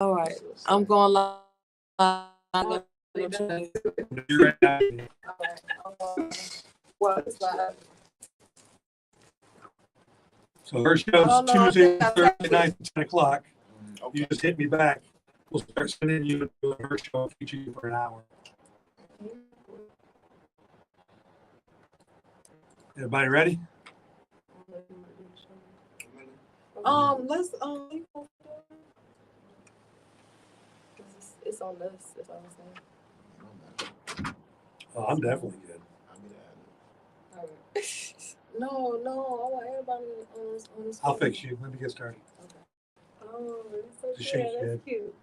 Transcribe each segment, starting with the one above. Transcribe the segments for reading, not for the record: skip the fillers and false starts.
All right. I'm going live. So her show's Tuesday, Thursday night at 10 o'clock. You just hit me back. We'll start sending you to her show and feature you for an hour. Everybody ready? Let's it's on us. That's all I'm saying. Oh, I'm definitely good. All right. No, I want everybody on this. I'll fix you. Let me get started. Okay. Oh, that's so Just cute. shake your That's head. cute.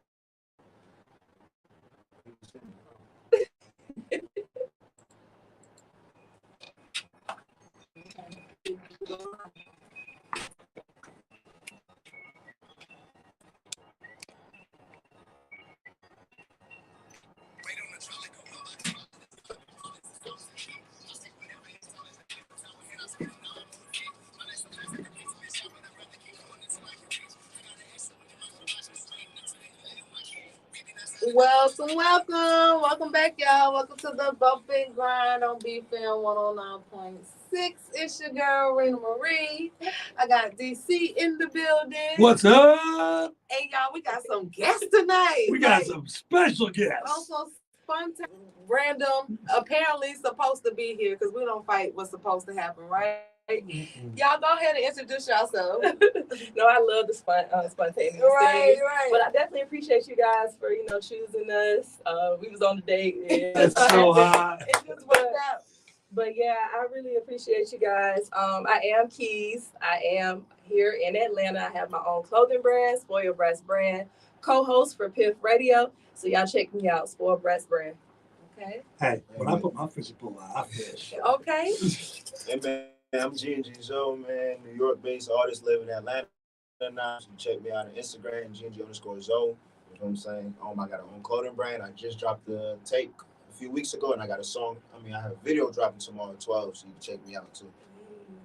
Welcome back, y'all. Welcome to the Bump and Grind on BFAM 109.6. It's your girl, Rena Marie. I got DC in the building. What's up? Hey, y'all, we got some guests tonight. We got some special guests. Also, spontaneous, random, apparently supposed to be here because we don't fight what's supposed to happen, right? Y'all go ahead and introduce yourself. No, I love the spontaneous Right. But I definitely appreciate you guys for choosing us. We was on the date. That's so hot. It just worked out. But yeah, I really appreciate you guys. I am Keys. I am here in Atlanta. I have my own clothing brand, Spoiled Breast Brand, co-host for Piff Radio. So y'all check me out, Spoiled Breast Brand. Okay. Hey, when I put my fishing pole out, I fish. Okay. Hey man, I'm G&G Zoe, man, New York-based artist living in Atlanta now. So you check me out on Instagram, G&G_Zoe. You know what I'm saying? I got our own clothing brand. I just dropped the tape a few weeks ago, and I got a song. I have a video dropping tomorrow at 12, so you can check me out too.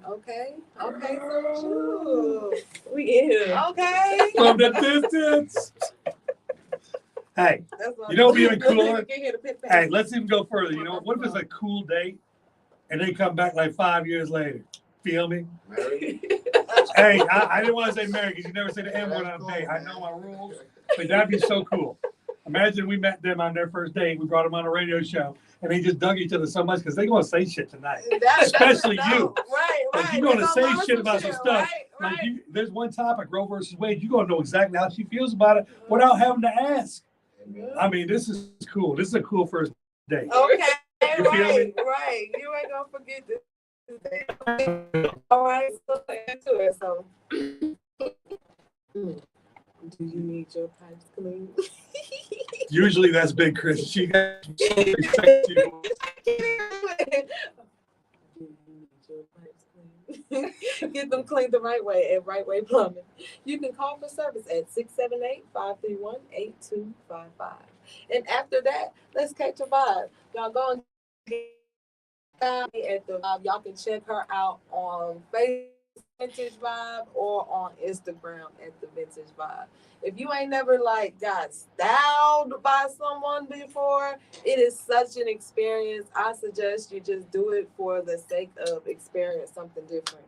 Okay. So We in here. okay. From the distance. Hey, you know what'd be even cooler? Hey, let's even go further. You know, what if it's a cool date and they come back like 5 years later? Feel me? Married? Hey, I didn't want to say married because you never say the N word on a date. I know my rules, but that'd be so cool. Imagine we met them on their first date. We brought them on a radio show, and they just dug each other so much because they're going to say shit tonight. Especially you. Right. Like, you're going to say shit about some stuff. Right. Like there's one topic, Roe versus Wade. You're going to know exactly how she feels about it without having to ask. I mean, this is cool. This is a cool first date. Okay. You feel me? Right. You ain't gonna forget this. All right. So into it. So, do you need your pipes clean? Usually that's Big Chris. She got respect you. Get them cleaned the right way at Right Way Plumbing. You can call for service at 678-531-8255. And after that, let's catch a vibe. Y'all go and get at the vibe. Y'all can check her out on Facebook, Vintage Vibe, or on Instagram at the Vintage Vibe. If you ain't never got styled by someone before, it is such an experience. I suggest you just do it for the sake of experience something different.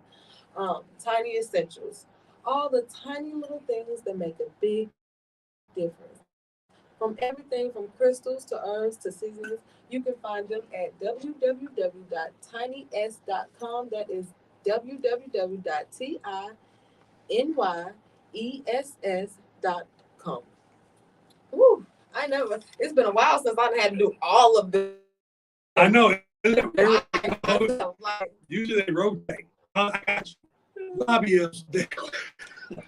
Tiny essentials, all the tiny little things that make a big difference. From everything from crystals to herbs to seasonings, you can find them at www.tinys.com. That is www.tinys.com. Woo! It's been a while since I had to do all of this. I know. Usually they rotate. I got you. Lobbyists.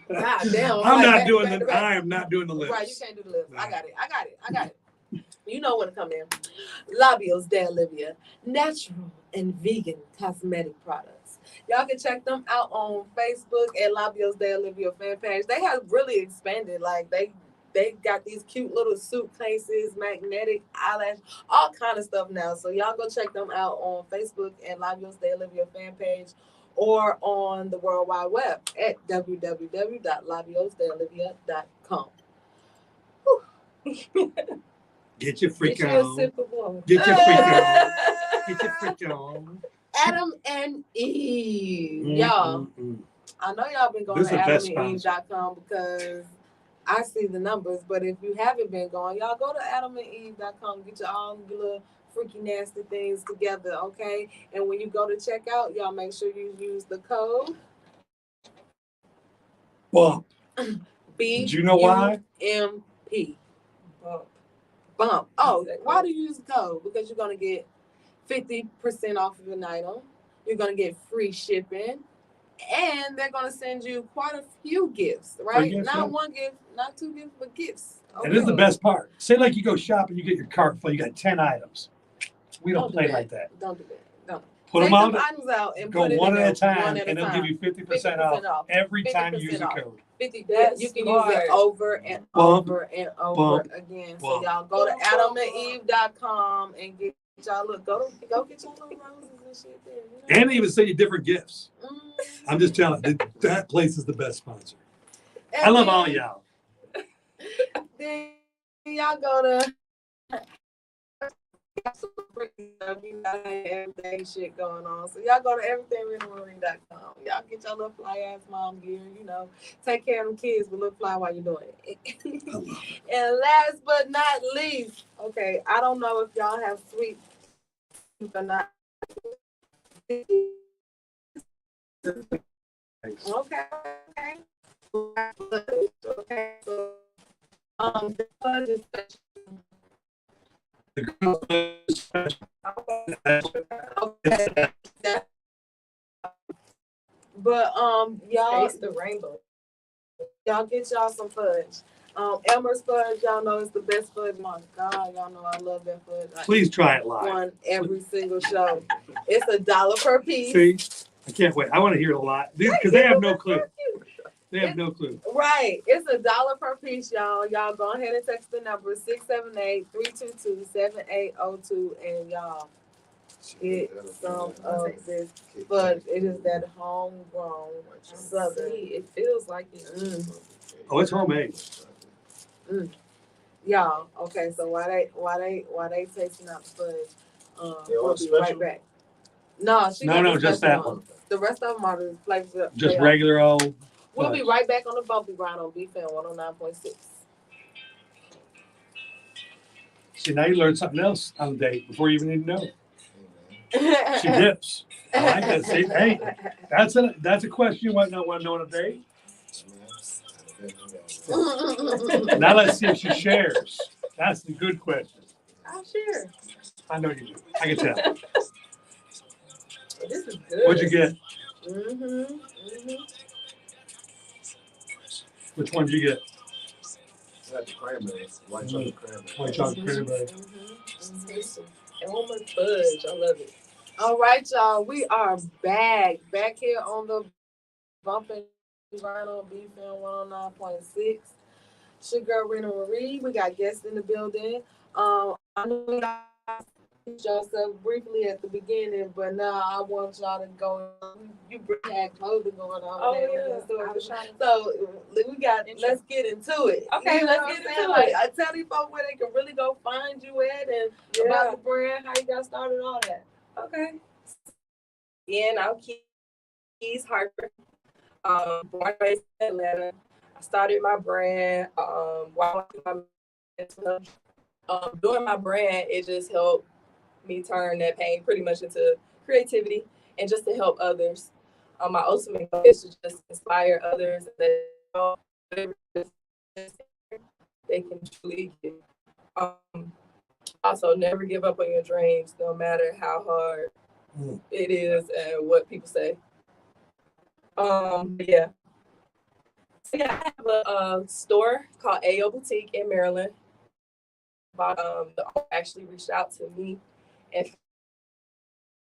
God damn. I am not doing the lips. Right, you can't do the lips. No. I got it. You know when to come in. Labios de Olivia, natural and vegan cosmetic products. Y'all can check them out on Facebook at Labios de Olivia fan page. They have really expanded. They got these cute little suitcases, magnetic eyelash, all kind of stuff now. So y'all go check them out on Facebook and Labios de Olivia fan page, or on the World Wide Web at www.labiosdeolivia.com. Get your freak Get you a on. sip of water. Get your freak on. Get your freak on. Adam and Eve. Y'all, I know y'all been going This to is the best sponsor. adamandeve.com because I see the numbers, but if you haven't been going, y'all go to adamandeve.com, get your all your little freaky nasty things together, okay? And when you go to checkout, y'all make sure you use the code Bump. B. Did you know why? MP. Bump. Oh, why do you use the code? Because you're gonna get 50% off of an item. You're gonna get free shipping. And they're gonna send you quite a few gifts, right? Gifts, Not yeah. one gift, not two gifts, but gifts. And this is the best part. Say like you go shopping, you get your cart full, you got 10 items. We don't play like that. Don't do that. Don't. Put Take them out. items out and Go put it one in at a there, time, one at a and they'll time. give you 50% off every time you use the 50% code. 50. That's You can smart. use it over and Bump, over and over bump, again. So bump. y'all go to adamandeve.com and get y'all go get your little roses and shit there. You know? And they even send you different gifts. I'm just telling you, that place is the best sponsor. I love all y'all. Then y'all go to everything shit going on. So y'all go to everythingrentalmarine.com. Y'all get your little fly ass mom gear, you know. Take care of them kids, but look fly while you're doing it. And last but not least, okay, I don't know if y'all have sweet or not. Okay. Okay. So, the fudge is okay. But y'all Taste the rainbow. y'all get y'all some fudge. Elmer's fudge, y'all know it's the best fudge. My God, y'all know I love that fudge. Please try it live. On every single show. It's $1 per piece. See, I can't wait. I want to hear it a lot because they have no clue. They have no clue. Right. It's $1 per piece, y'all. Y'all go ahead and text the number 678-322-7802 and y'all get some of this fudge. It is that homegrown southern. It feels like it. Oh, it's homemade. Y'all, okay, so while they tasting out the fudge, They all we'll be special? right back. No, No, just that one. The rest of them are the flavors. Just regular old. We'll be right back on the bumpy grind on BFAM 109.6. See, now you learned something else on the date before you even need to know. She dips. I like that. See, hey, that's a question you want to know on a date. Now let's see if she shares. That's the good question. I'll share. I know you do. I can tell. This is good. What'd you get? Which one did you get? That's cranberry. White chocolate cranberry. White chocolate cranberry. Elmer fudge. I love it. All right, y'all. We are back here on the bumping grind on BFAM 109.6. It's your girl Rena Marie. We got guests in the building. I know y'all introduced yourself briefly at the beginning, but now I want y'all to go. You had clothing going on. Oh, there. yeah. So we got. Let's get into it. Okay, You know let's what get I'm into saying? it. Like, I tell these folks where they can really go find you at and about the brand, how you got started, all that. Okay. Again, I'm Keys Harper. Born and raised in Atlanta. I started my brand while doing my brand, it just helped me turn that pain pretty much into creativity and just to help others. My ultimate goal is to just inspire others that they can truly get. Also, never give up on your dreams, no matter how hard it is and what people say. Yeah. So yeah, I have a store called AO Boutique in Maryland. The owner actually reached out to me and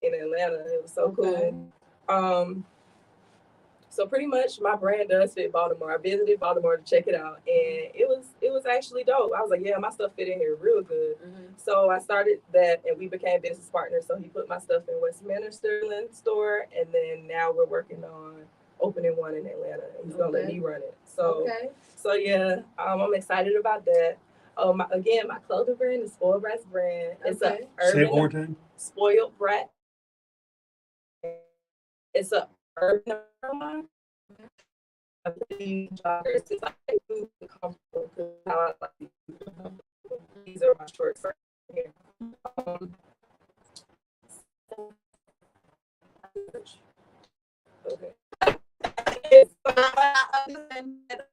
in Atlanta. It was so cool. So pretty much my brand does fit Baltimore. I visited Baltimore to check it out, and it was actually dope. I was like, yeah, my stuff fit in here real good. So I started that, and we became business partners. So he put my stuff in Westminster store, and then now we're working on opening one in Atlanta. And he's gonna let me run it. So yeah, I'm excited about that. My clothing brand is Spoiled Brat's brand. It's Okay. a Say it one more urban time. Spoiled Brat. It's a urban line. I believe joggers. It's like food comfortable because how I like these are my shorts right here. Um, okay. It's, I understand that,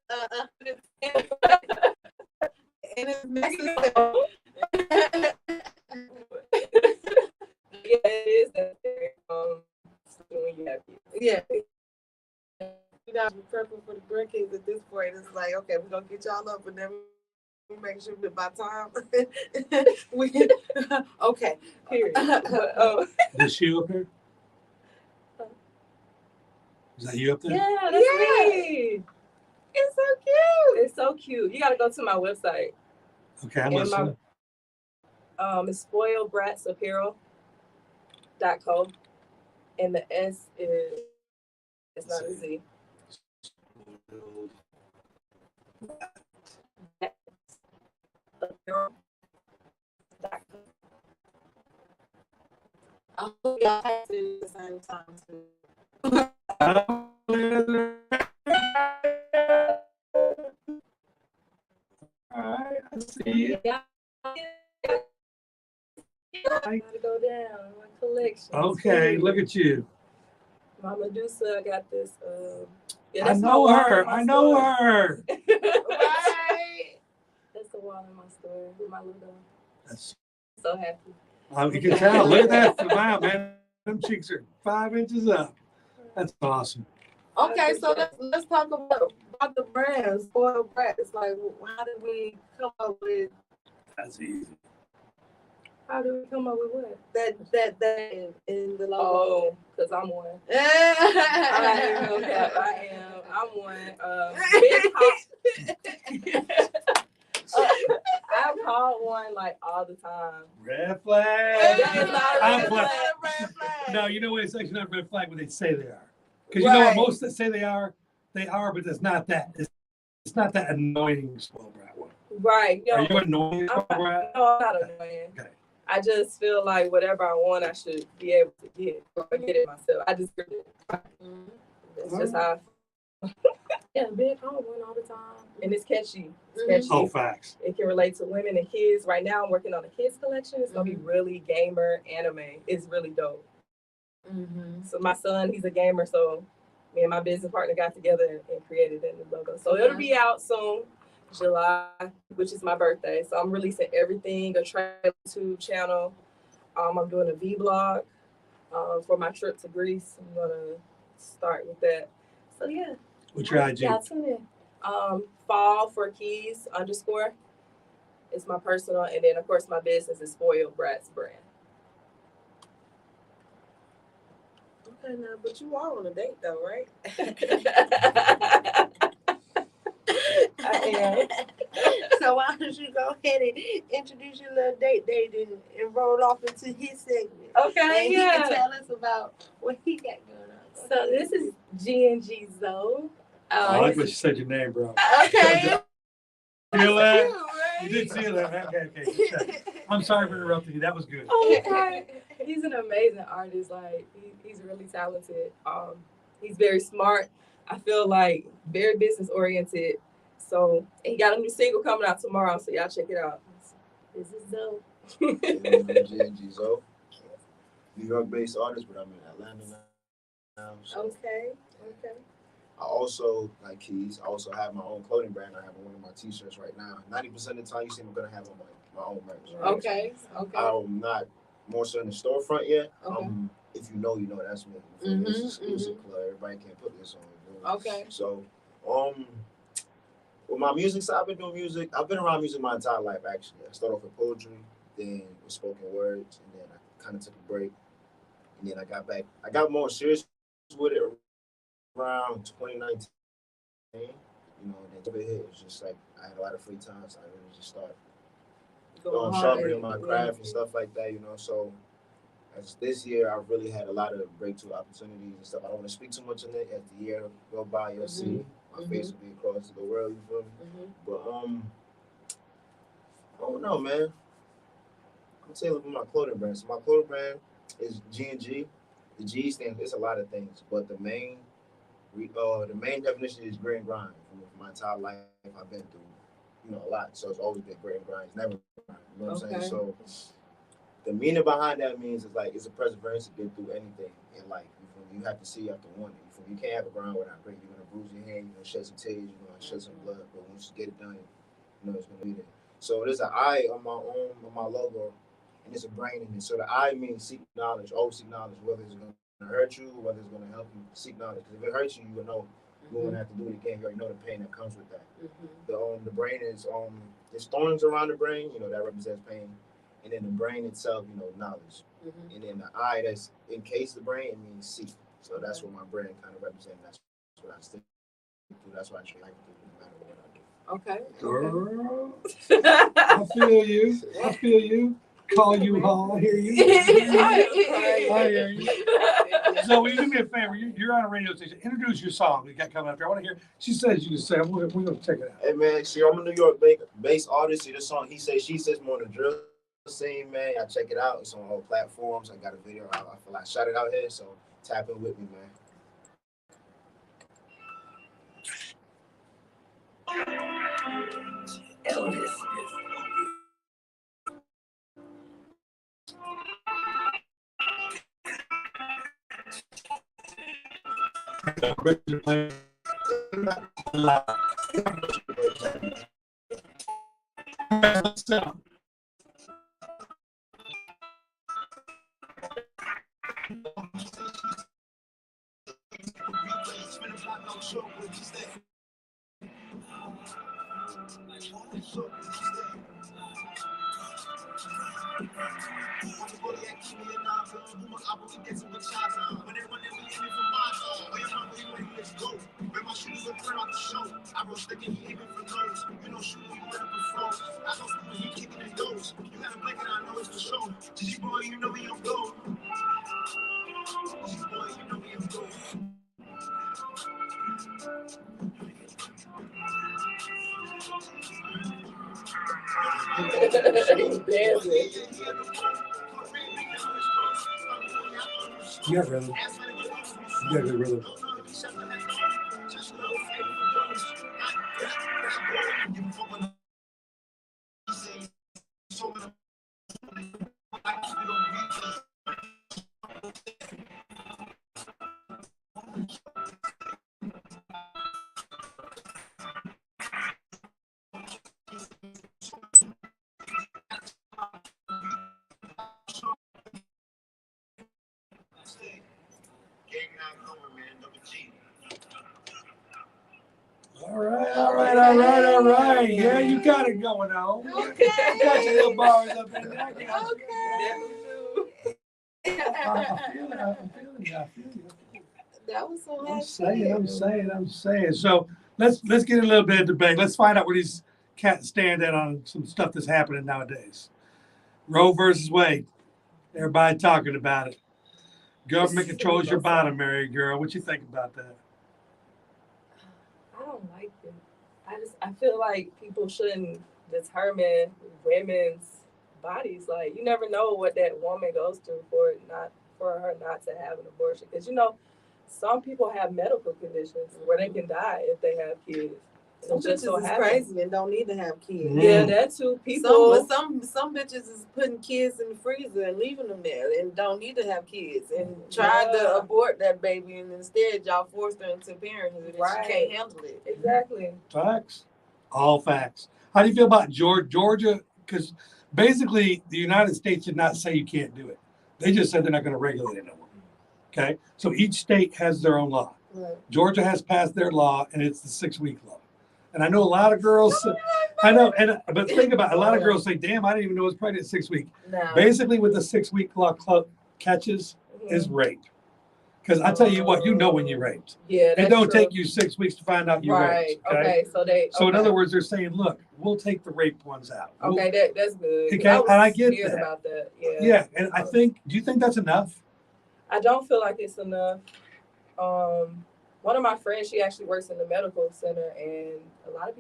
and it's Mexico. Yeah, it is necessary. When you have kids. Yeah. You gotta be prepping for the grandkids at this point. It's like, okay, we're gonna get y'all up, and then we make sure that by time we okay. Period. But, Is she up here? Is that you up there? yeah, that's Yeah. me. It's so cute. It's so cute. You got to go to my website. Okay, I'm And listening. It's spoiledbratsapparel.co, and the S is it's not a Z. Apparel.co. I hope y'all typed it at the same time too. All right, I see it. Yeah. Gotta go down my collection. Okay, too. look at you. My Medusa, I got this. Yeah, I that's my know wall her. in my I know store. her. Right. That's the wall in my store with my logo. That's, So happy. you can tell. Look at that. Wow, man. Them cheeks are 5 inches up. That's awesome. Okay, so let's talk about the brands, Spoiled Brats. Like, how did we come up with That's easy. How do we come up with what? that in the logo? Oh, because I'm one. I ain't gonna cap. I am. I'm one. Big hot. I call one like all the time. Red flag. That is not a I'm red playing. flag. No, you know what? It's actually not a red flag when they say they are. Because you know what Right. most that say they are, but it's not that. It's not that annoying spoiled brat one. Right. Are you annoying spoiled brat? No, I'm not annoying. Okay. I just feel like whatever I want, I should be able to get or get it myself. I just that's just how I feel. Yeah, big home one all the time. And it's catchy. It's catchy. Oh, facts. It can relate to women and kids. Right now, I'm working on a kids collection. It's gonna be really gamer anime. It's really dope. So my son, he's a gamer, so me and my business partner got together and created that new logo. So it'll be out soon, July, which is my birthday. So I'm releasing everything, a trailer YouTube channel. I'm doing a vlog for my trip to Greece. I'm gonna start with that. So yeah. What's your IG? Yeah, tune in. Fall for Keys _ is my personal, and then of course my business is Spoiled Brat's brand. Okay, now, but you are on a date though, right? I am. So why don't you go ahead and introduce your little date and roll off into his segment? Okay, And he yeah. can tell us about what he got going on. So this is G&G Zoe. I like what you said your name, bro. Okay. Feel that? Cute, right? You did see that. Okay. I'm sorry for interrupting you. That was good. Oh, okay. He's an amazing artist. Like he's really talented. He's very smart. I feel like very business oriented. So he got a new single coming out tomorrow. So y'all check it out. This is Zoe. G&G Zoe. New York-based artist, but I'm in Atlanta now. So Okay. I also, like Keys, I also have my own clothing brand. I have one of my t-shirts right now. 90% of the time you see me, I'm going to have on my own merch. Right? Okay. I'm not more so in the storefront yet. Okay. If you know, that's me. It's exclusive club. Everybody can't put this on. Okay. So, with my music side, I've been doing music. I've been around music my entire life, actually. I started off with poetry, then with spoken words, and then I kind of took a break. And then I got back. I got more serious with it around 2019. You know, and then COVID hit. It was just like I had a lot of free time, so I really just started sharpening my craft and stuff like that. You know, so as this year, I've really had a lot of breakthrough opportunities and stuff. I don't want to speak too much on it. As the year go by, you'll see my face will be across the world. You feel me? But know, man. I'm telling you, my clothing brand. So my clothing brand is G&G. The G stands. It's a lot of things, but the main definition is grit and grind. For my entire life, I've been through, a lot. So it's always been grit and grind. It's never grind. You know what I'm saying? So the meaning behind that means it's like it's a perseverance to get through anything in life. You have to see, you have to want it. You can't have a grind without grit. You're gonna bruise your hand. You're gonna shed some tears. You're gonna shed some blood. But once you get it done, it's gonna be there. So there's an eye on my logo, and there's a brain in it. So the I means seek knowledge, always seek knowledge, whether it's going to hurt you, whether it's going to help you. Seek knowledge, because if it hurts you, you will know you won't have to do it again. You already know the pain that comes with that. The brain is there's thorns around the brain, that represents pain, and then the brain itself, knowledge, and then the I that's encased the brain, it means seek. So that's what my brain kind of represents. That's what I stick to. That's what I try to do, no matter what I do. Okay. Girl, I feel you. Call you hall. I hear you. I hear you. So will you do me a favor? You're on a radio station. Introduce your song we got coming up here. I want to hear. She says you can say. We're going to check it out. Hey man, I'm a New York based artist. See this song, He Says, She Says, more than drill scene, man. I check it out. It's on all platforms. I got a video. I feel like I shot it out here. So tap in with me, man. Elvis. You got rhythm. You got good rhythm. All right. Yeah, you got it going on. Okay. You got your little bars up in there. Okay. I feel you. That was so I'm saying. So let's get a little bit of debate. Let's find out where these cats stand at on some stuff that's happening nowadays. Roe versus Wade. Everybody talking about it. Government controls your bottom, Mary girl. What you think about that? I don't like it. I feel like people shouldn't determine women's bodies. Like, you never know what that woman goes through for her not to have an abortion. Because some people have medical conditions where they can die if they have kids. Some bitches is crazy and don't need to have kids. Yeah, that too. People. Some bitches is putting kids in the freezer and leaving them there and don't need to have kids and trying to abort that baby, and instead y'all forced her into parenthood and she can't handle it. Exactly. Facts. All facts. How do you feel about Georgia? Because basically the United States did not say you can't do it. They just said they're not going to regulate it no more. Okay? So each state has their own law. Right. Georgia has passed their law, and it's the 6-week law. And I know a lot of girls, but think about it, a lot of girls say, damn, I didn't even know I was pregnant at 6 weeks. No. Basically, what the 6-week law catches is rape. Because I tell you what, when you're raped. Yeah, it don't take you 6 weeks to find out you're raped. Okay. So in other words, they're saying, look, we'll take the rape ones out. Okay, that's good. Okay, and I get that. About that. Yeah. Yeah, and do you think that's enough? I don't feel like it's enough. One of my friends, she actually works in the medical center, and a lot of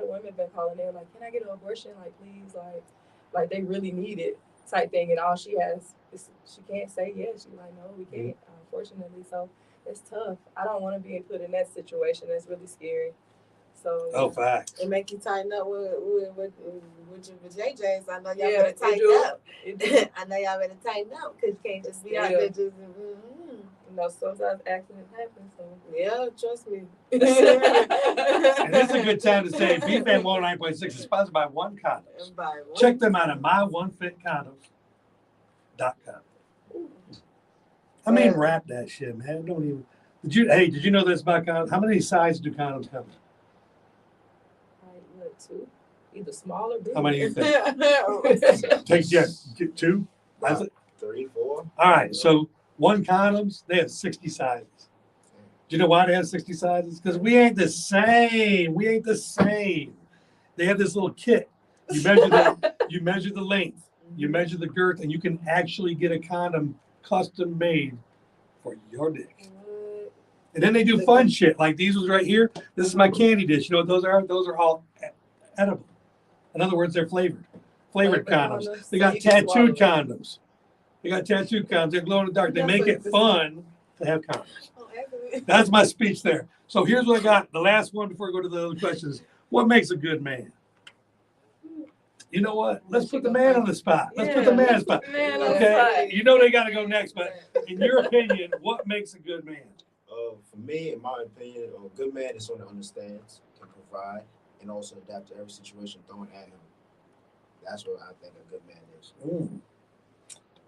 women have been calling in like, can I get an abortion? Like, please, like, like they really need it type thing, and all she has is she can't say yes. She's like, no, we can't, unfortunately. So it's tough. I don't want to be put in that situation. That's really scary. So Oh, facts. It make you tighten up with JJ's. I know y'all Yeah, better tighten it do. up. It do. I know y'all better tighten up because you can't just be out Yeah. there just. You know, sometimes accidents happen. So Yeah, trust me. And this is a good time to say BFAM 109.6 is sponsored by One Condoms. Check them out at myonefitcondoms.com. I mean, wrap that shit, man. Don't even. Did you know this about condoms? How many sizes do condoms come in? like what, 2? Either small or big. How many do you think? Take get 2. That's it. 3, 4. All right. So One Condoms, they have 60 sizes. Do you know why they have 60 sizes? Because we ain't the same. We ain't the same. They have this little kit. You measure the length, you measure the girth, and you can actually get a condom custom made for your dick. And then they do fun shit like these ones right here. This is my candy dish. You know what those are? Those are all edible. In other words, they're flavored condoms. They got tattooed condoms. They glow in the dark. They make it fun to have condoms. That's my speech there. So here's what I got. The last one before we go to the other questions. What makes a good man? You know what? Let's put the man on the spot. Let's put the man on the spot. Okay. You know they got to go next, but in your opinion, what makes a good man? For me, in my opinion, a good man is someone that understands, can provide, and also adapt to every situation thrown at him. That's what I think a good man is.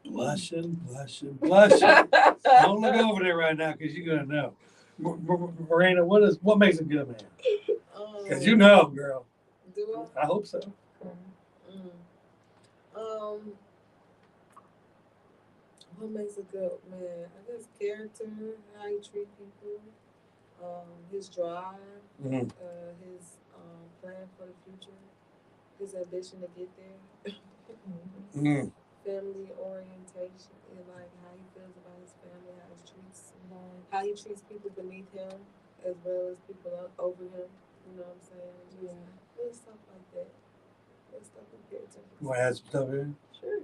Blushing. Don't look over there right now because you're gonna know. Miranda, what makes a good man? Because you know, girl. Do I hope so. What makes a good man? I guess character, how he treat people, his drive, his plan for the future, his ambition to get there, family orientation, and like how he feels about his family, how he treats people beneath him as well as people over him. You know what I'm saying? Just little stuff like that. Little stuff in character. You want to add some stuff here? Sure.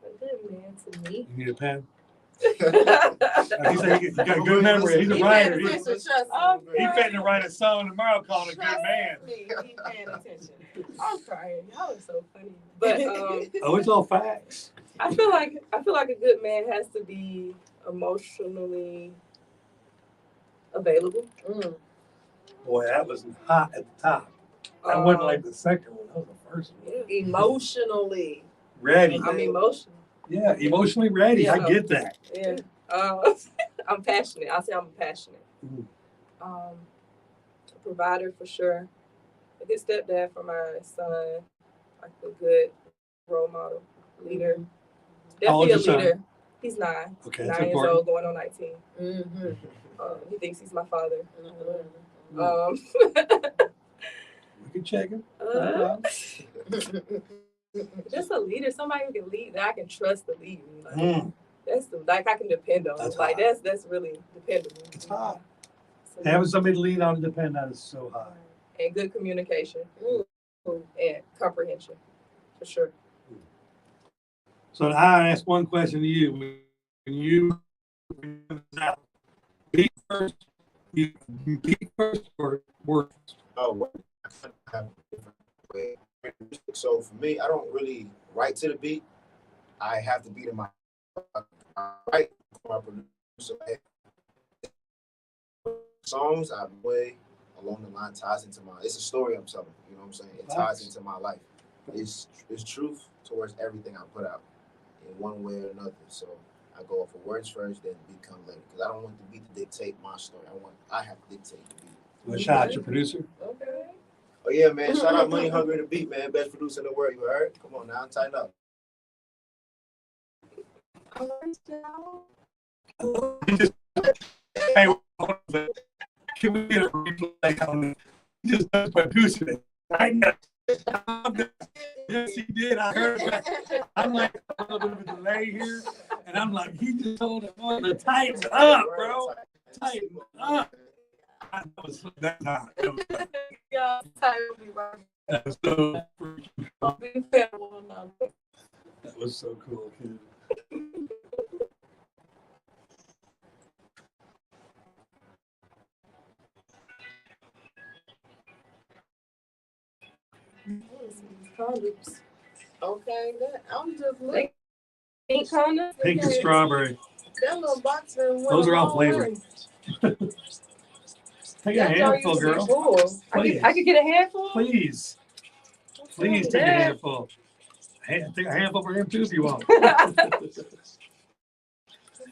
A good man to me. You need a pen? He said he got a good memory. He's a writer. He's fitting to write a song tomorrow called A Good Man. He paying attention. I'm sorry, y'all are so funny. But Oh, it's all facts. I feel like a good man has to be emotionally available. Boy, that was hot at the top. That wasn't like the second one. That was the first one. Emotionally Ready. I'm emotional. Yeah, emotionally ready. Yeah. I get that. Yeah. I'm passionate. I'll say I'm passionate. A provider for sure. A good stepdad for my son. Like a good role model, leader. How old's Definitely a your leader. son? He's 9. Okay, 9 that's years important. old, going on 19. He thinks he's my father. We can check him. Just a leader, somebody who can lead, that I can trust to lead me. That's I can depend on. That's like hot. that's really dependable. It's hot. So, Having somebody to lean on and depend on is so hot. and good communication and comprehension, for sure. So I ask one question to you. When you beat first, you beat first or work first? Oh, I have a different way. So for me, I don't really write to the beat. I have the beat in my write for my producer. Songs I way along the line ties into it's a story I'm telling. You know what I'm saying? It ties into my life. It's truth towards everything I put out in one way or another. So I go for words first, then the beat come later. Because I don't want the beat to dictate my story. I have to dictate the beat. Well, shout out your producer. Okay. Oh yeah, man! Shout out Money Hungry the Beat, man. Best producer in the world. You heard? Come on now, tighten up. Hey, can we get a replay on this? He just does producing it. I know. Yes, he did. I heard that. I'm like a little bit of a delay here, and I'm like, he just told him to tighten up, bro. Tighten up. That's hot. Yeah, That's so freaking That was so cool, kid. Condoms. Okay, I'm just looking. Pink condoms? Pink and strawberry. That little box done went Those a are all long flavored. way. Take a That jar handful, used to be girl. full. I could get a handful? Please. Please take a handful. Take a handful for him too if you want.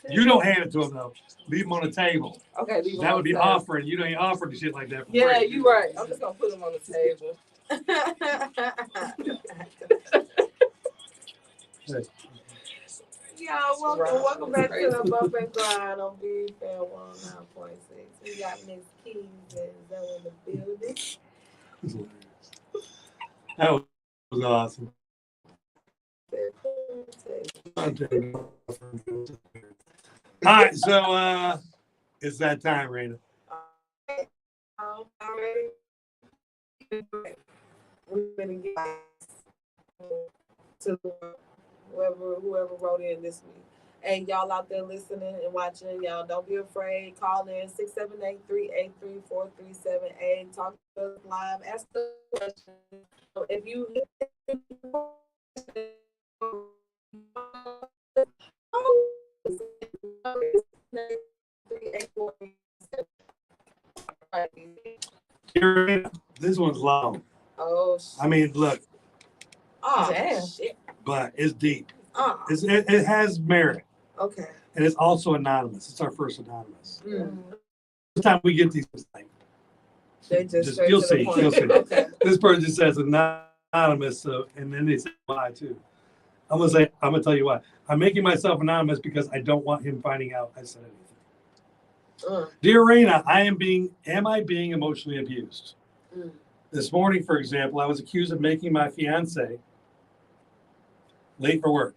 You don't hand it to him though. Leave him on the table. Okay, leave them That on would the be table. offering. You don't even offer the shit like that. For Yeah, free. you're right. I'm just gonna put them on the table. Y'all, welcome back to the Bump and Grind on BFAM 109.6. We got Miss Keys and Zoe in the building. That was awesome. All right, so it's that time, Raina. We're gonna get to whoever wrote in this week. And y'all out there listening and watching, y'all don't be afraid. Call in 678-383-4378. Talk to us live. Ask the question. If you This one's long. Oh, shit. I mean, look. Oh, damn. shit. But it's deep. Oh. It has merit. Okay. And it's also anonymous. It's our first anonymous. Mm. This time we get these things. They just you'll to see. the point. You'll see. Okay. This person just says anonymous, so and then they say why too. I'm gonna tell you why. I'm making myself anonymous because I don't want him finding out I said anything. Dear Raina, am I being emotionally abused? This morning, for example, I was accused of making my fiance late for work.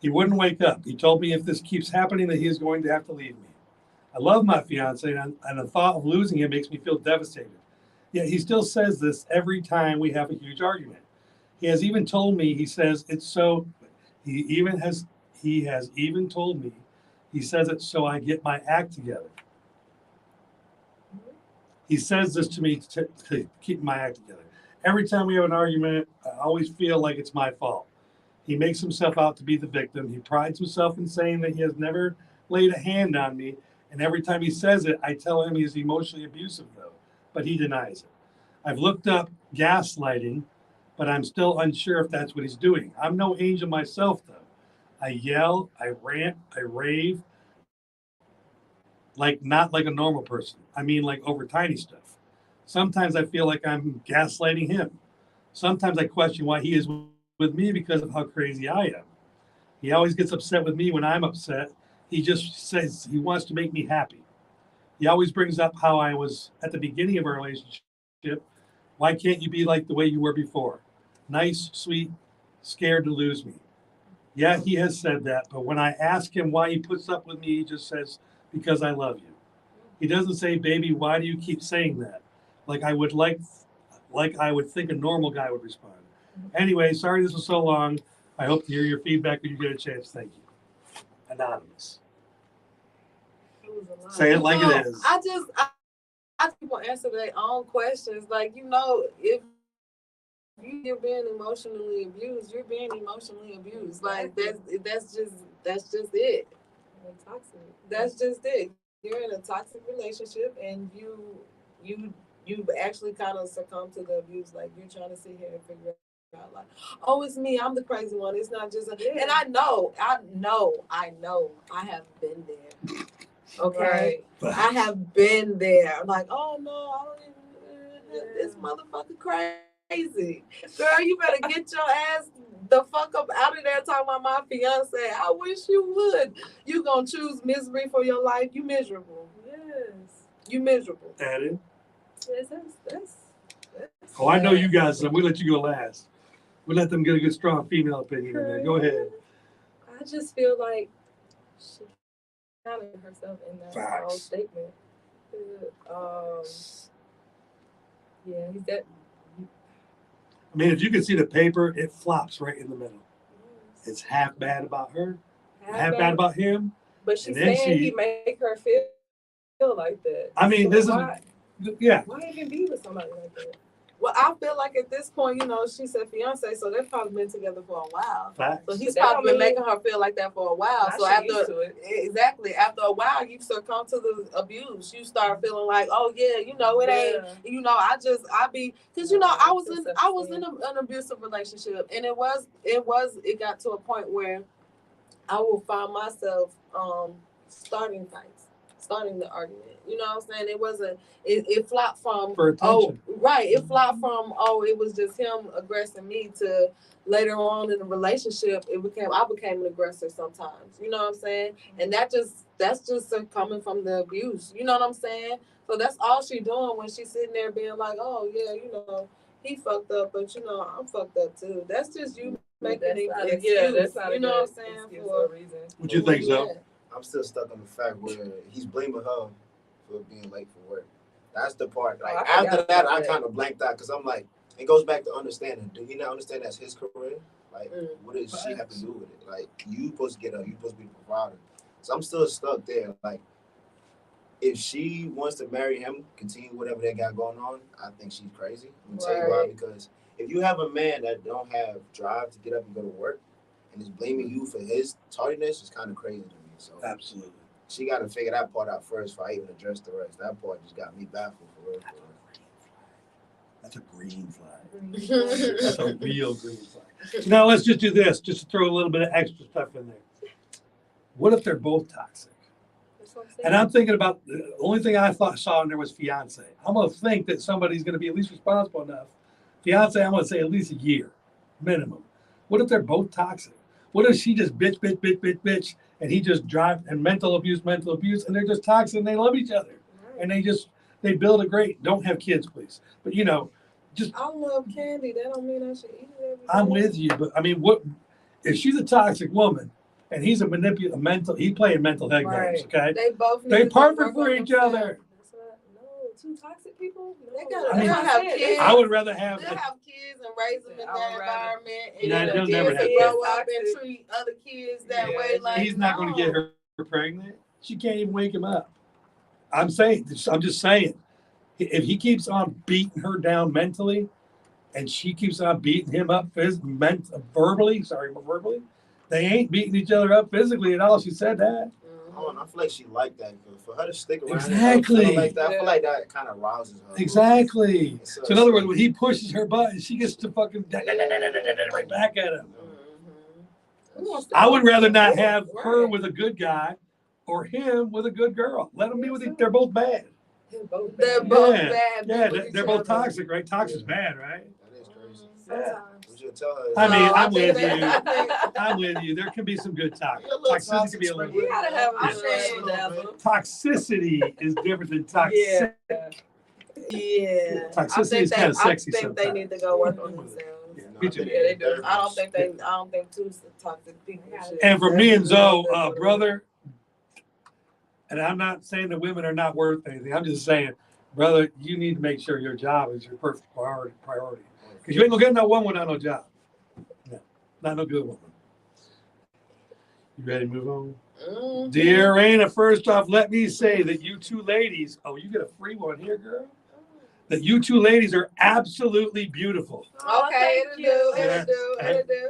He wouldn't wake up. He told me if this keeps happening that he is going to have to leave me. I love my fiance, and the thought of losing him makes me feel devastated. Yet he still says this every time we have a huge argument. He has even told me, he says it's so, he has even told me, he says it so I get my act together. He says this to me to keep my act together. Every time we have an argument, I always feel like it's my fault. He makes himself out to be the victim. He prides himself in saying that he has never laid a hand on me. And every time he says it, I tell him he's emotionally abusive, though, but he denies it. I've looked up gaslighting, but I'm still unsure if that's what he's doing. I'm no angel myself, though. I yell, I rant, I rave, not like a normal person. I mean, like over tiny stuff. Sometimes I feel like I'm gaslighting him. Sometimes I question why he is with me because of how crazy I am. He always gets upset with me when I'm upset. He just says he wants to make me happy. He always brings up how I was at the beginning of our relationship. Why can't you be like the way you were before? Nice, sweet, scared to lose me. Yeah, he has said that, but when I ask him why he puts up with me, he just says, because I love you. He doesn't say, baby, why do you keep saying that? Like I would think a normal guy would respond. Anyway, sorry this was so long. I hope to hear your feedback when you get a chance. Thank you. Anonymous. Say it like it is. I people answer their own questions. Like, if you're being emotionally abused, you're being emotionally abused. Like that's just it. Toxic. That's just it. You're in a toxic relationship and you actually kind of succumb to the abuse. Like you're trying to sit here and figure out like, oh, it's me. I'm the crazy one. It's not just and I know. I have been there. Okay. Right. I have been there. I'm like, oh no, I don't even this motherfucker crazy. Girl, you better get your ass the fuck up out of there talking about my fiance. I wish you would. You gonna choose misery for your life. You miserable. Yes. You miserable. Added. Yes, that's Oh, I know you guys. So we let you go last. We let them get a good, strong female opinion in there. Go ahead. I just feel like she counted herself in that whole statement. Yeah, he's that. I mean, if you can see the paper, it flops right in the middle. It's half bad about her, half bad about him. But she's and then saying he make her feel like that. I mean, So this why, is, yeah. Why even be with somebody like that? Well, I feel like at this point, you know, she said fiance, so they've probably been together for a while. Facts. So he's But that probably been don't mean- making her feel like that for a while. Now So she used after to it. exactly after a while, you succumb to the abuse. You start feeling like, oh yeah, you know, it ain't. You know, I be because you know I was in an abusive relationship, and it got to a point where I will find myself starting fights, starting the argument. You know what I'm saying? It wasn't. It flopped from For attention. right. It flopped from it was just him aggressing me to later on in the relationship. I became an aggressor sometimes. You know what I'm saying? And that's just coming from the abuse. You know what I'm saying? So that's all she doing when she's sitting there being like, oh yeah, you know, he fucked up, but you know I'm fucked up too. That's just you making an excuse. Yeah, that's not you a know what I'm good saying excuse for or reason. What you think, so? Yeah. I'm still stuck on the fact where he's blaming her for being late for work. That's the part. Like I after forgot that, about I that. kind of blanked out because I'm like, it goes back to understanding. Do he not understand that's his career? Like, what does she have to do with it? Like, you supposed to get her. You supposed to be the provider. So I'm still stuck there. Like, if she wants to marry him, continue whatever they got going on, I think she's crazy. I'm gonna tell you why. Because if you have a man that don't have drive to get up and go to work, and is blaming you for his tardiness, it's kind of crazy to me. So Absolutely. she got to figure that part out first before I even address the rest. That part just got me baffled for real. That's a green flag. That's a real green flag. Now let's just do this, just to throw a little bit of extra stuff in there. What if they're both toxic? That's what I'm saying. And I'm thinking about the only thing I saw in there was fiance. I'm gonna think that somebody's gonna be at least responsible enough. Fiance, I'm gonna say at least a year, minimum. What if they're both toxic? What if she just bitch, and he just drive and mental abuse, and they're just toxic and they love each other, and they build a great. Don't have kids, please. But you know, just I love candy. That don't mean I should eat it every day. I'm with you, but I mean, what if she's a toxic woman and he's he's playing mental head games, okay? They both They need to perfect work for on each themselves. other. No, two toxic people. No. They gotta I mean, have kids. I would rather have. They'll have kids and raise them in I that would rather- environment, and Yeah, then the they'll kids never will have grow kids. up and treat other kids that Yeah, way. Like He's not going to get her pregnant. She can't even wake him up. I'm just saying, if he keeps on beating her down mentally, and she keeps on beating him up verbally, they ain't beating each other up physically at all. She said that. Oh, and I feel like she liked that. For her to stick around Exactly. and like that, I feel like that kind of rouses her. Exactly. So in other words, when he pushes her button, she gets to fucking right back at him. I would rather not have her with a good guy or him with a good girl. Let them be with each. They're both bad. They're both Yeah. bad. Yeah, with each they're both other. toxic, right? Toxic's bad, right? That is crazy. Yeah. We should tell her. I mean, No, I'm think with they- you. I'm with you. There can be some good toxic. A little Toxicity can be a little You bit. gotta have I'm a saying- dazzle. Toxicity is different than toxic. Yeah. Yeah, Toxicity is kinda sexy I think they sometimes. need to go work on themselves. Yeah, me too. Yeah, they do. I don't think two toxic people should. And for me and Zoe, brother, and I'm not saying that women are not worth anything. I'm just saying, brother, you need to make sure your job is your first priority. Because you ain't gonna get no one without no job. No, not no good woman. You ready to move on? Mhm. Dear Raina, first off, let me say that you two ladies, you get a free one here, girl. That you two ladies are absolutely beautiful. Okay, Thank it'll do.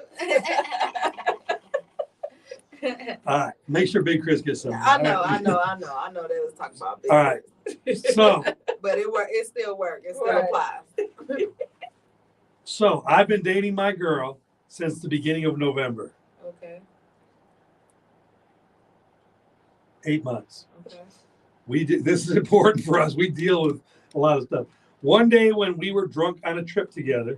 All right, make sure Big Chris gets some. I know. They was talking about big All right. So, but it still works. It still Right. applies. so I've been dating my girl since the beginning of November. Okay. 8 months. Okay. This is important for us. We deal with a lot of stuff. One day when we were drunk on a trip together,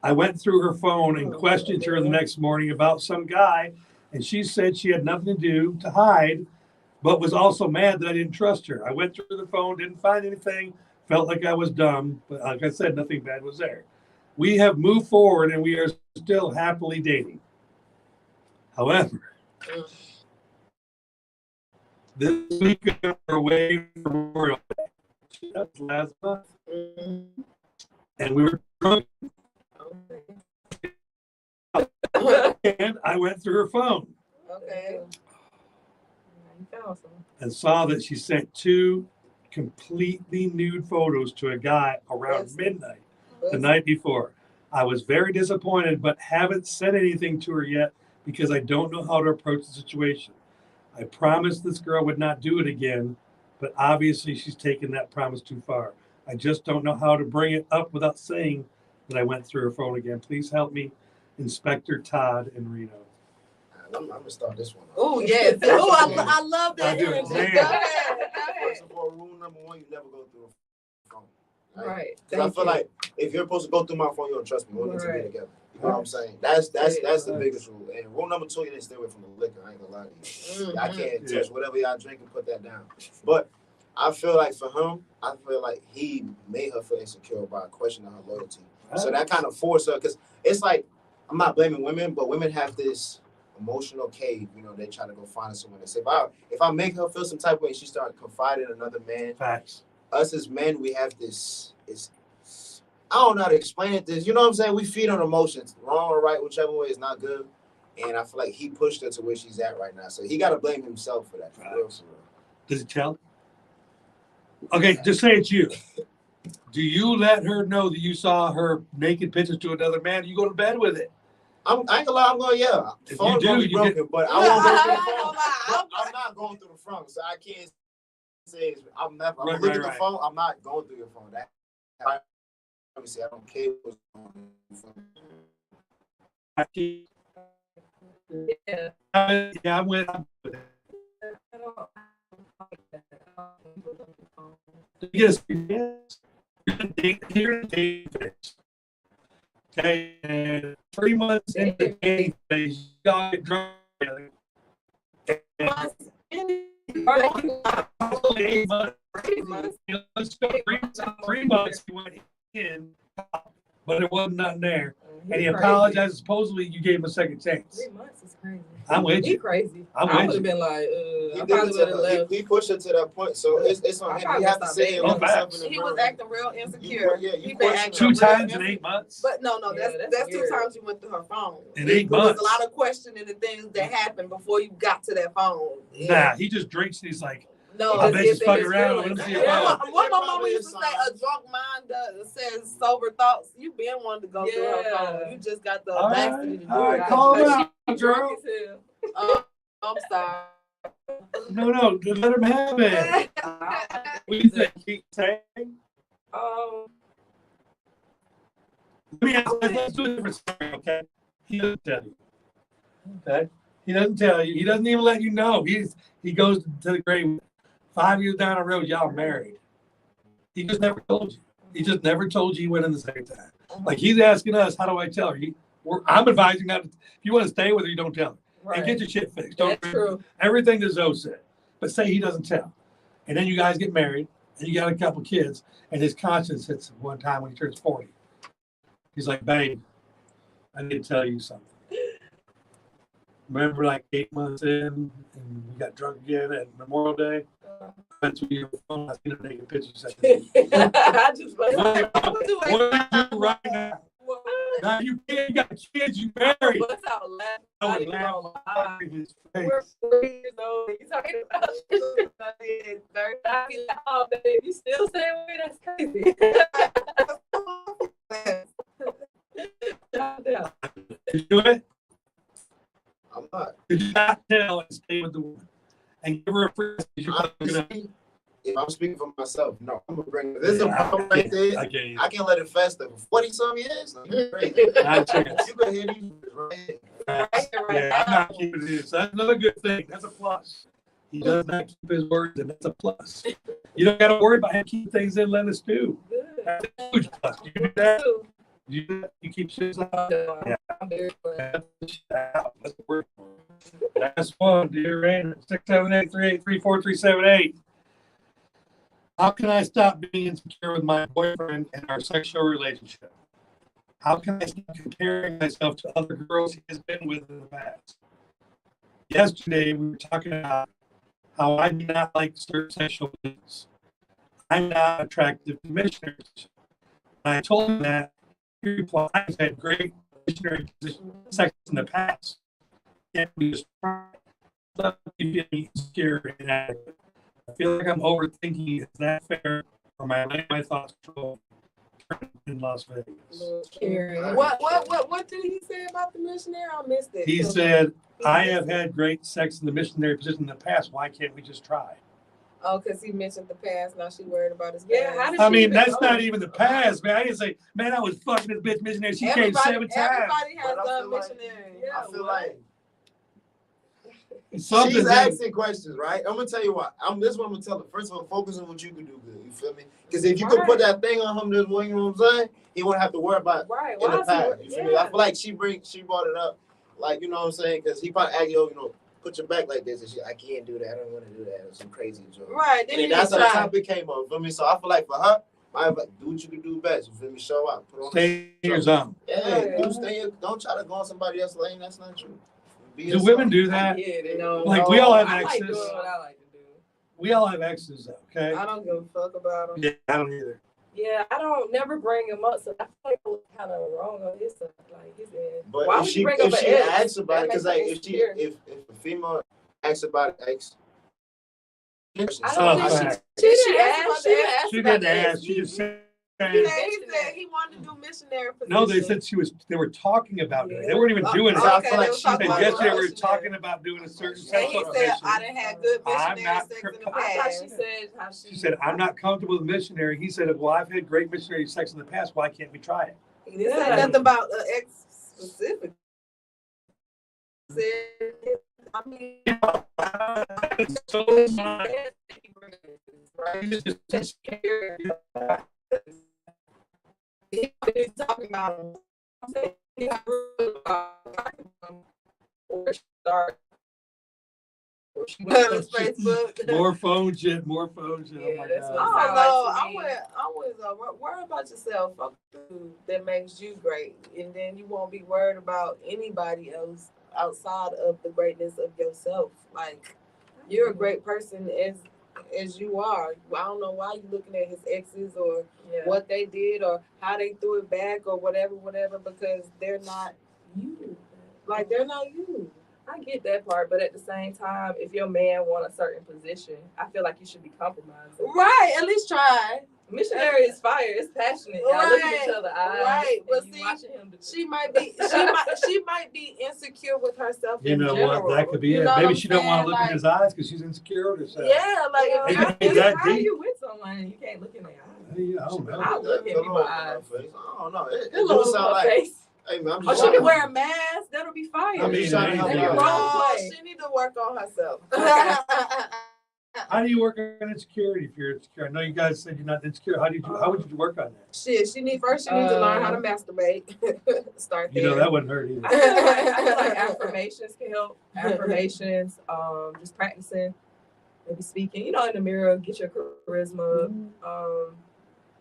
I went through her phone and questioned her the next morning about some guy, and she said she had nothing to do to hide, but was also mad that I didn't trust her. I went through the phone, didn't find anything, felt like I was dumb, but like I said, nothing bad was there. We have moved forward and we are still happily dating. However, this week we were away from Memorial Day. That was last month. And we were drunk And I went through her phone Okay. You found some. and saw that she sent 2 completely nude photos to a guy around Yes. midnight the night before. I was very disappointed, but haven't said anything to her yet because I don't know how to approach the situation. I promised this girl would not do it again, but obviously she's taken that promise too far. I just don't know how to bring it up without saying that I went through her phone again. Please help me, Inspector Todd in Reno. I'm gonna start this one. Oh yes. Oh, I love that I do. energy. Go Man. ahead. Go ahead. First of all, rule number 1, you never go through a phone. Right. Because I feel like if you're supposed to go through my phone, you don't trust me. We need to be together. You know what I'm saying? That's the biggest rule. And rule number 2, you need to stay away from the liquor. I ain't gonna lie to you. I can't touch whatever y'all drink and put that down. But I feel like for him, I feel like he made her feel insecure by questioning her loyalty. So that kind of forced her, because it's like, I'm not blaming women, but women have this emotional cave. You know, they try to go find someone. They say, if I make her feel some type of way, she started confiding in another man. Facts. Us as men, we have this. I don't know how to explain it. This, you know what I'm saying? We feed on emotions, wrong or right, whichever way is not good. And I feel like he pushed her to where she's at right now. So he got to blame himself for that. For real, for real. Does it tell? Okay, just say it's you. Do you let her know that you saw her naked pictures to another man? You go to bed with it. I ain't gonna lie, I'm going, yeah. If Phone you do, gonna be you broken, but I won't go through the phone. But I'm not going through the phone, so I can't say I'm never. I'm looking at the phone. I'm not going through your phone. That let me see. I don't care what's going on. Yeah, I'm with it. Yes, here in dating phase. Okay, and 3 months into the dating phase, you all get drunk together. And 8 months. Let's go 3 months. He went in, but there wasn't nothing there. And he apologized. Supposedly, you gave him a second chance. 3 months is crazy. I'm with He you. crazy. I'm I with would have you. been like, He I did probably it would to have her. left. He pushed her to that point, so it's on him. He have to say it. Oh, facts. He was acting real insecure. You been questioned acting 2 real times in insecure. 8 months. But no, Yeah, that's 2 weird. times you went through her phone. In It 8 was months. a lot of questioning and things that happened before you got to that phone. Nah, he just drinks and he's like, No, I bet it's she's fucking his around. feelings. Let me see Yeah. your What my mama used to say, a drunk mind says sober thoughts. You been wanting to go through her phone. You just got the audacity to do All right, it. call him out, She girl. drunk as hell. I'm sorry. No, let him have it. What do you think? Keep saying? Let's do a different story, okay? He doesn't tell you. Okay? He doesn't tell you. He doesn't even let you know. He goes to the grave. 5 years down the road, y'all married. He just never told you. He just never told you he went in the second time. Like he's asking us, how do I tell her? I'm advising that if you want to stay with her, you don't tell her. Right. And get your shit fixed. That's true. Everything that Zoe said. But say he doesn't tell. And then you guys get married and you got a couple kids and his conscience hits him one time when he turns 40. He's like, babe, I need to tell you something. Remember like 8 months in and we got drunk again at Memorial Day? I went through your phone, I seen her naked pictures. I just What do you do right now? Now you can't, you got kids, you married. What's out laughing? I I would ain't laugh gonna in lie. his We're face. 4 years old. You talking about shit? I be like, oh, babe, you still saying way? That's crazy. Did you do it? I'm not. Did you not tell and stay with the woman? And give her a free Honestly, if I'm speaking for myself, no, I'm gonna bring this is a problem right there. I can't let it fester for 40-some years. Like, you're crazy. Not a chance. You can hear these right here. Yeah, I'm not keeping this. That's another good thing. That's a plus. He does not keep his words, and that's a plus. You don't got to worry about him keeping things in, let us do. That's a huge plus. You do that. You do that. You keep shit out. Yeah. I'm very glad. Let's work. Last one, dear Rainer. 678-383-4378. How can I stop being insecure with my boyfriend and our sexual relationship? How can I stop comparing myself to other girls he has been with in the past? Yesterday, we were talking about how I do not like certain sexual things. I'm not attractive to missionaries. And I told him that He replied, I've had great missionary sex in the past. Can't we just try? Let me feel insecure and inadequate. I feel like I'm overthinking. Is that fair? Or am I letting my thoughts control in Las Vegas? What did he say about the missionary? I missed it. He said, I have had great sex in the missionary position in the past. Why can't we just try? Oh, because he mentioned the past. Now she worried about his past. Yeah, how did I she mean, even that's know? not even the past, man. I didn't say, man, I was fucking this bitch missionary. She came 7 times. Everybody has But I done feel like- missionary. Yeah, I feel what? like Something she's that- asking questions, right? I'm gonna tell you what. This is what I'm gonna tell her. First of all, focus on what you can do good. You feel me? Because if you could put that thing on him this way, you know what I'm saying? He wouldn't have to worry about Right. in Why the is he? past. You feel me? I feel like she brought it up, like, you know what I'm saying? Because he probably asked, yo, you know, put your back like this, and she, I can't do that. I don't want to do that. It's some crazy joke. Right. Then And you that's how the try. topic came up. You feel me? So I feel like for her, I like, do what you can do best. You feel me? Show up. Put on Stay in your zone. Yeah, don't try to go on somebody else's lane. That's not true. Do women do that? No, Like, we all have I like access. doing what I like to do. We all have exes, though, okay? I don't give a fuck about him. Yeah, I don't either. Yeah, I don't never bring him up, so I feel like it was kind of wrong on his side, like his end. But Why if would she you bring up if an she ex? asks about it, That because like makes me insecure. if a female asks about an ex, I Oh, don't think fact. she She didn't asked ask. about She the didn't ex. ask She about didn't the ex. ask. She just said. He said he wanted to do missionary position. No, they said they were talking about doing it. They weren't even Oh, doing it. okay, I feel like they were she She said talking about yesterday we were missionary. talking about doing a certain And sex he said, position. I done had good I'm missionary not sex in the I thought past. she said how she. She said, I'm not comfortable with missionary. He said, well, I've had great missionary sex in the past. Why can't we try it? He didn't say Yeah. nothing about ex specific. Said, I mean, It's so fun. he's talking about his Facebook. More phone shit, more phone shit. Oh Yeah, my that's God. what I don't Sound know. like to I me. was worry about yourself. Fuck you that makes you great, and then you won't be worried about anybody else outside of the greatness of yourself. Like you're a great person as you are. I don't know why you looking at his exes or what they did or how they threw it back or whatever, because they're not you. Like they're not you. I get that part, but at the same time, if your man want a certain position, I feel like you should be compromising. Right. At least try. Missionary is fire. It's passionate. Y'all look at each other eyes. Right, but and you see, watching him do She might be insecure with herself. You in know general. what? That could be You it. know what Maybe I'm she don't want to saying? look in his eyes because she's insecure with herself. Yeah, like Well, if It could be you're that how are deep. you with someone and you can't look in their eyes? Hey, I don't know. I look in people's eyes. I don't know. It Hello, do sound my like, face. hey man, I'm Oh, just she can trying wear a mask. That'll be fire. I mean, trying to help anything her is- out. Right. she need to work on herself. How do you work on insecurity if you're insecure? I know you guys said you're not insecure. How would you work on that? Shit, she need to learn how to masturbate. Start there. You know, that wouldn't hurt either. I feel like affirmations can help. Affirmations, just practicing, maybe speaking, in the mirror, get your charisma,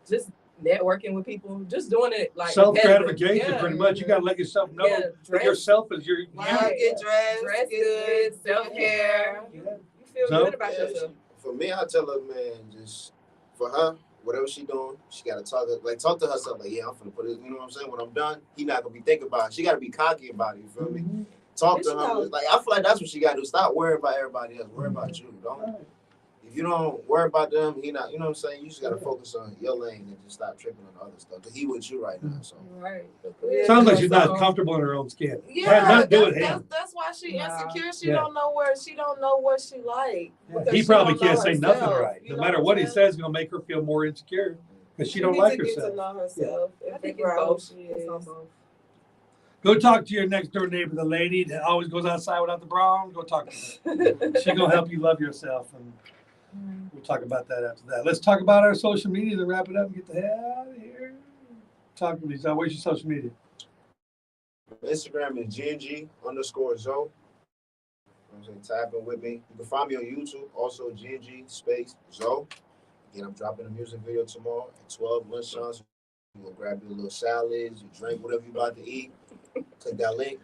just networking with people, just doing it like Self-gratification, repetitive. pretty much. You got to let yourself know Yeah, that dress- yourself is your. Right, get dressed, dress get good, self-care. Yeah. You feel So- good about Yeah, yourself. for me, I tell her, man, just for her, whatever she doing, she gotta talk to herself. Like, yeah, I'm finna put it. You know what I'm saying? When I'm done, he not gonna be thinking about it. She gotta be cocky about it. You feel me? Talk to her. Like, I feel like that's what she gotta do. Stop worrying about everybody else. Worry about you. Don't. If you don't worry about them, he not. You know what I'm saying? You just gotta focus on your lane and just stop tripping on the other stuff. Cause he with you right now. So. Right. Sounds like she's not comfortable in her own skin. Yeah, Had nothing to do with him. that's why she Nah. insecure. She Yeah. don't know what she like. because He she probably don't know can't say nothing herself. right. You No know matter I'm what he saying? says, gonna make her feel more insecure because she She don't needs like to get to herself. know herself I and think figure it's out who both. she It's on is. both. Go talk to your next door neighbor, the lady that always goes outside without the bra on. Go talk to her. She gonna help you love yourself, and we'll talk about that after that. Let's talk about our social media to wrap it up and get the hell out of here. Talk to me. So, where's your social media? Instagram is GNG_Zoe. I'm saying, tap in with me. You can find me on YouTube, also GNG space Zoe. Again, I'm dropping a music video tomorrow at 12 lunchtime. So you'll grab your little salads, you drink whatever you're about to eat. Click that link,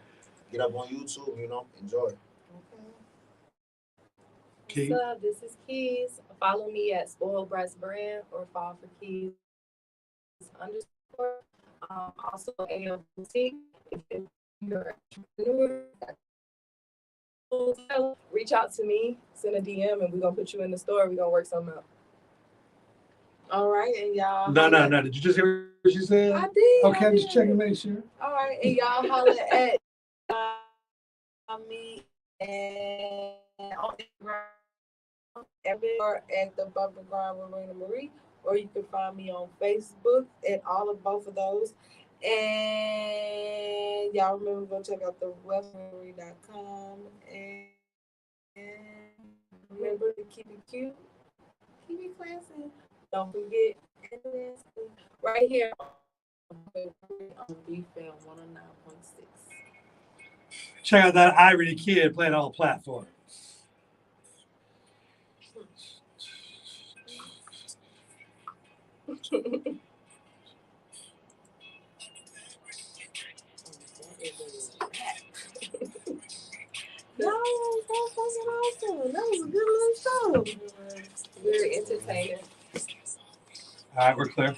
get up on YouTube, enjoy. Keith? What's up? This is Keys. Follow me at Spoiled Breast Brand or Fall for Keys _. Also, AM Boutique. If you're an entrepreneur, reach out to me, send a DM, and we're gonna put you in the store. We're gonna work something out. All right, and y'all. No. Did you just hear what she said? I did. Okay, I I'm just did. checking to make sure. All right, and y'all holler at me and on Instagram or at the Bumper Grind with Marina Marie, or you can find me on Facebook at both of those. And y'all remember go check out the webmarie.com and remember to keep it cute, keep it classy. Don't forget right here on BFAM 109.6. Check out that Ivory Kid playing all platforms. No, that was fucking awesome. That was a good little show. Very entertaining. All right, we're clear.